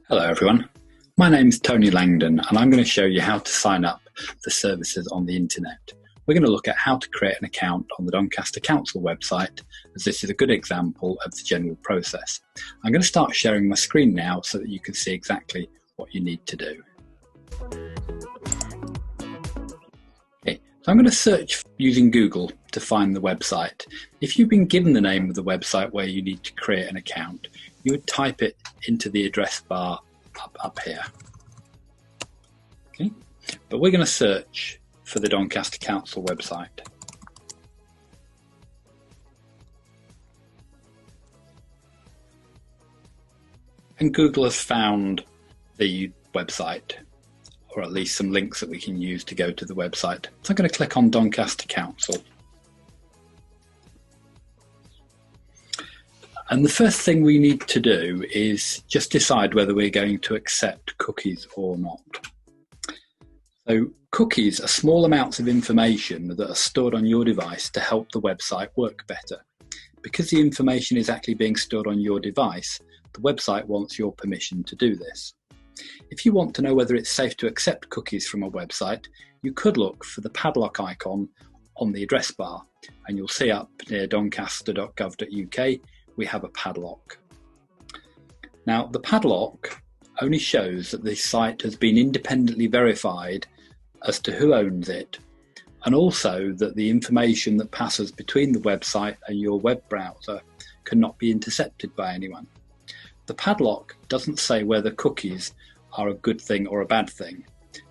Hello everyone, my name's Tony Langdon and I'm going to show you how to sign up for services on the internet. We're going to look at how to create an account on the Doncaster Council website, as this is a good example of the general process. I'm going to start sharing my screen now so that you can see exactly what you need to do. Okay, so I'm going to search using Google to find the website. If you've been given the name of the website where you need to create an account, you would type it into the address bar up here. Okay, but we're going to search for the Doncaster Council website. And Google has found the website, or at least some links that we can use to go to the website. So I'm going to click on Doncaster Council. And the first thing we need to do is just decide whether we're going to accept cookies or not. So cookies are small amounts of information that are stored on your device to help the website work better. Because the information is actually being stored on your device, the website wants your permission to do this. If you want to know whether it's safe to accept cookies from a website, you could look for the padlock icon on the address bar, and you'll see up near doncaster.gov.uk we have a padlock. Now, the padlock only shows that the site has been independently verified as to who owns it, and also that the information that passes between the website and your web browser cannot be intercepted by anyone. The padlock doesn't say whether cookies are a good thing or a bad thing,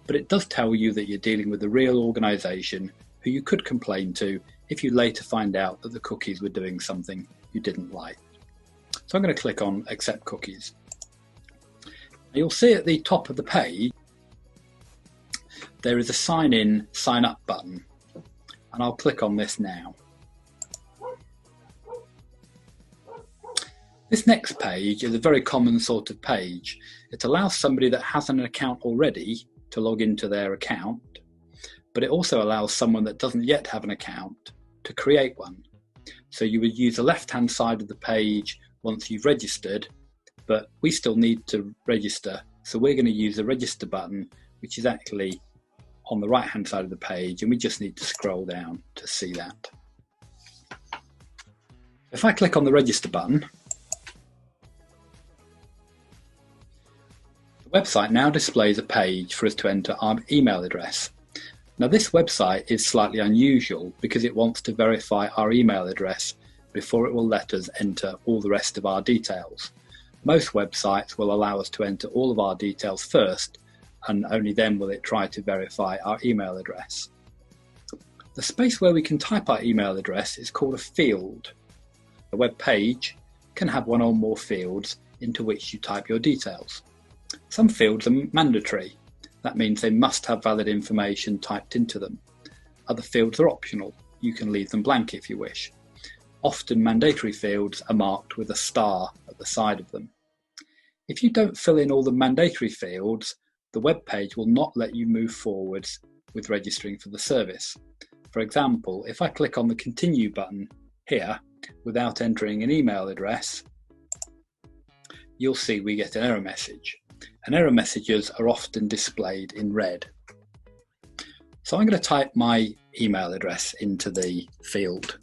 but it does tell you that you're dealing with a real organisation who you could complain to if you later find out that the cookies were doing something you didn't like. So I'm going to click on Accept Cookies. You'll see at the top of the page there is a sign in, sign up button, and I'll click on this now. This next page is a very common sort of page. It allows somebody that has an account already to log into their account, but it also allows someone that doesn't yet have an account to create one. So you would use the left-hand side of the page once you've registered, but we still need to register. So we're going to use the register button, which is actually on the right-hand side of the page, and we just need to scroll down to see that. If I click on the register button, the website now displays a page for us to enter our email address. Now, this website is slightly unusual because it wants to verify our email address before it will let us enter all the rest of our details. Most websites will allow us to enter all of our details first, and only then will it try to verify our email address. The space where we can type our email address is called a field. A web page can have one or more fields into which you type your details. Some fields are mandatory. That means they must have valid information typed into them. Other fields are optional. You can leave them blank if you wish. Often mandatory fields are marked with a star at the side of them. If you don't fill in all the mandatory fields, the web page will not let you move forwards with registering for the service. For example, if I click on the Continue button here without entering an email address, you'll see we get an error message. And error messages are often displayed in red. So I'm going to type my email address into the field.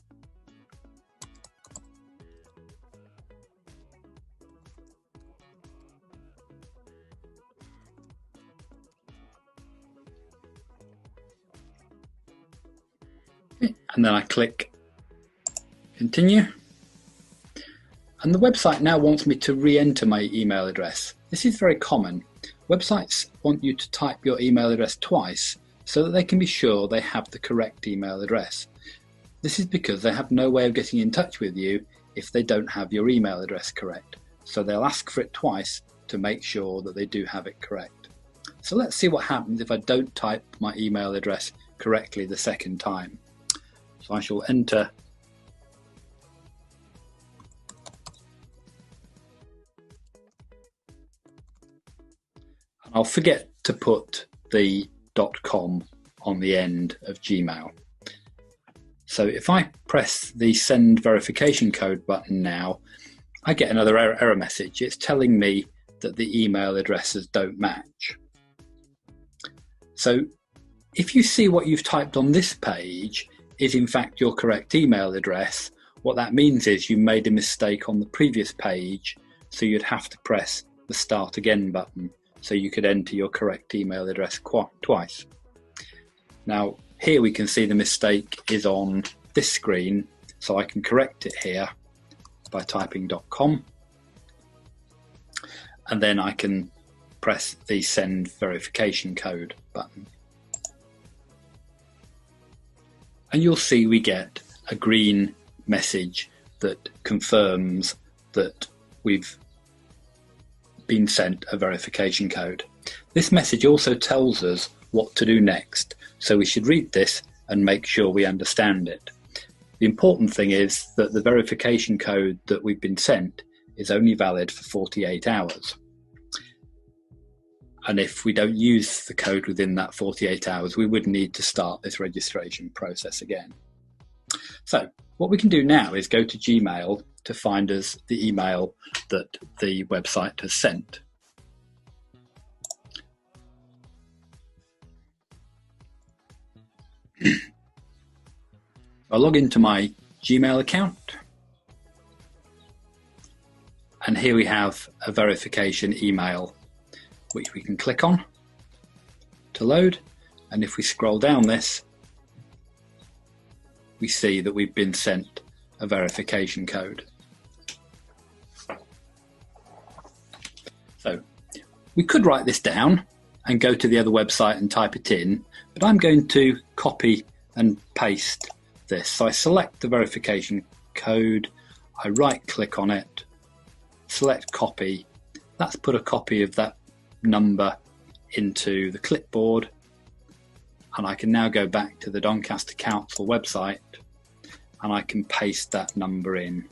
And then I click Continue. And the website now wants me to re-enter my email address. This is very common. Websites want you to type your email address twice so that they can be sure they have the correct email address. This is because they have no way of getting in touch with you if they don't have your email address correct. So they'll ask for it twice to make sure that they do have it correct. So let's see what happens if I don't type my email address correctly the second time. So I shall enter I'll forget to put the .com on the end of Gmail. So if I press the send verification code button now, I get another error message. It's telling me that the email addresses don't match. So if you see what you've typed on this page is in fact your correct email address, what that means is you made a mistake on the previous page, so you'd have to press the Start Again button so you could enter your correct email address twice. Now here we can see the mistake is on this screen, so I can correct it here by typing .com, and then I can press the Send Verification Code button. And you'll see we get a green message that confirms that we've been sent a verification code. This message also tells us what to do next, so we should read this and make sure we understand it. The important thing is that the verification code that we've been sent is only valid for 48 hours. And if we don't use the code within that 48 hours, we would need to start this registration process again. So what we can do now is go to Gmail to find us the email that the website has sent. I'll log into my Gmail account, and here we have a verification email which we can click on to load, and if we scroll down this we see that we've been sent a verification code. So we could write this down and go to the other website and type it in, but I'm going to copy and paste this. So I select the verification code, I right click on it, select copy. That's put a copy of that number into the clipboard, and I can now go back to the Doncaster Council website and I can paste that number in.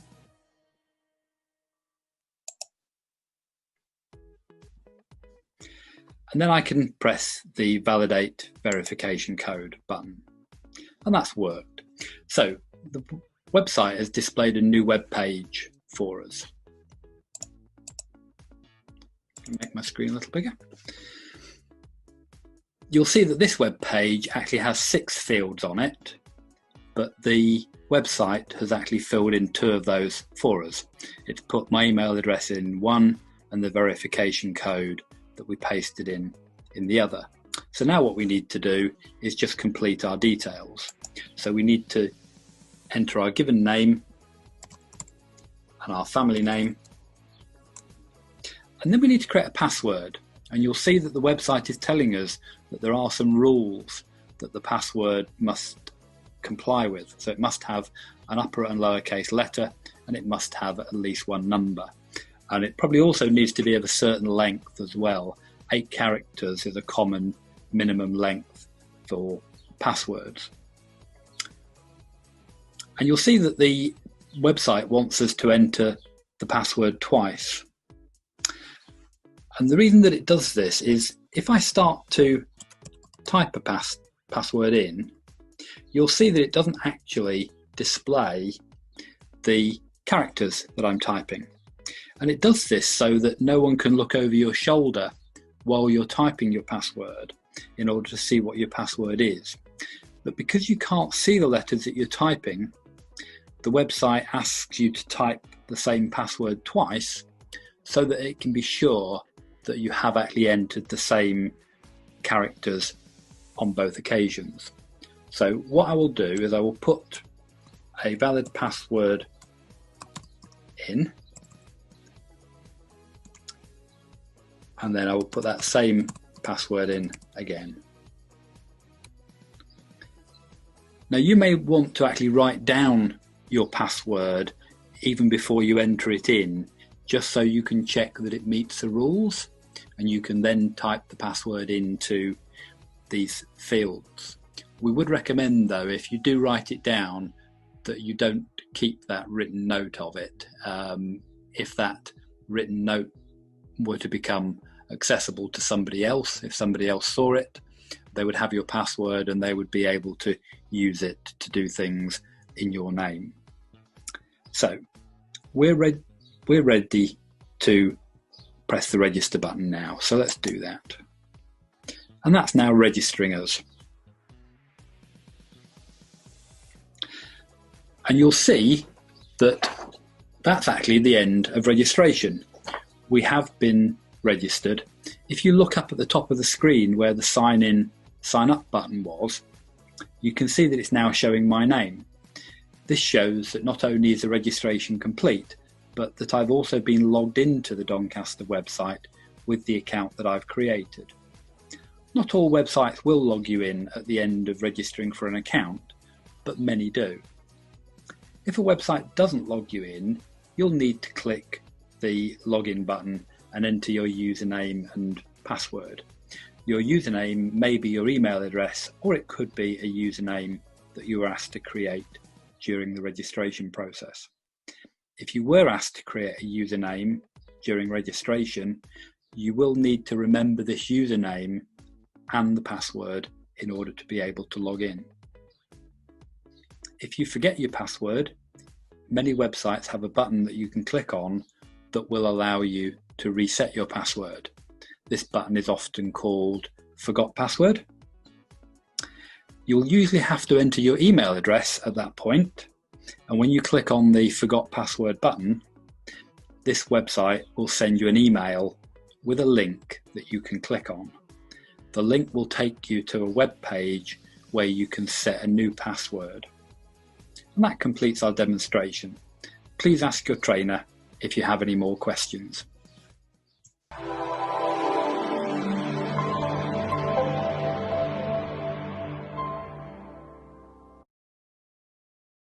And then I can press the Validate Verification Code button, and that's worked. So the website has displayed a new web page for us. Make my screen a little bigger. You'll see that this web page actually has 6 fields on it, but the website has actually filled in 2 of those for us. It's put my email address in one and the verification code that we pasted in the other. So now what we need to do is just complete our details. So we need to enter our given name and our family name, and then we need to create a password. And you'll see that the website is telling us that there are some rules that the password must comply with. So it must have an upper and lowercase letter, and it must have at least 1 number. And it probably also needs to be of a certain length as well. 8 characters is a common minimum length for passwords. And you'll see that the website wants us to enter the password twice. And the reason that it does this is if I start to type a password in, you'll see that it doesn't actually display the characters that I'm typing. And it does this so that no one can look over your shoulder while you're typing your password in order to see what your password is. But because you can't see the letters that you're typing, the website asks you to type the same password twice so that it can be sure that you have actually entered the same characters on both occasions. So what I will do is I will put a valid password in, and then I will put that same password in again. Now you may want to actually write down your password even before you enter it in, just so you can check that it meets the rules, and you can then type the password into these fields. We would recommend though, if you do write it down, that you don't keep that written note of it. If that written note were to become accessible to somebody else, if somebody else saw it, they would have your password and they would be able to use it to do things in your name. So we're ready to press the register button now. So let's do that. And that's now registering us. And you'll see that that's actually the end of registration. We have been registered. If you look up at the top of the screen where the sign up button was, you can see that it's now showing my name. This shows that not only is the registration complete, but that I've also been logged into the Doncaster website with the account that I've created. Not all websites will log you in at the end of registering for an account, but many do. If a website doesn't log you in, you'll need to click the login button and enter your username and password. Your username may be your email address, or it could be a username that you were asked to create during the registration process. If you were asked to create a username during registration, you will need to remember this username and the password in order to be able to log in. If you forget your password, many websites have a button that you can click on that will allow you to reset your password. This button is often called Forgot Password. You'll usually have to enter your email address at that point, and when you click on the Forgot Password button, this website will send you an email with a link that you can click on. The link will take you to a web page where you can set a new password. And that completes our demonstration. Please ask your trainer if you have any more questions.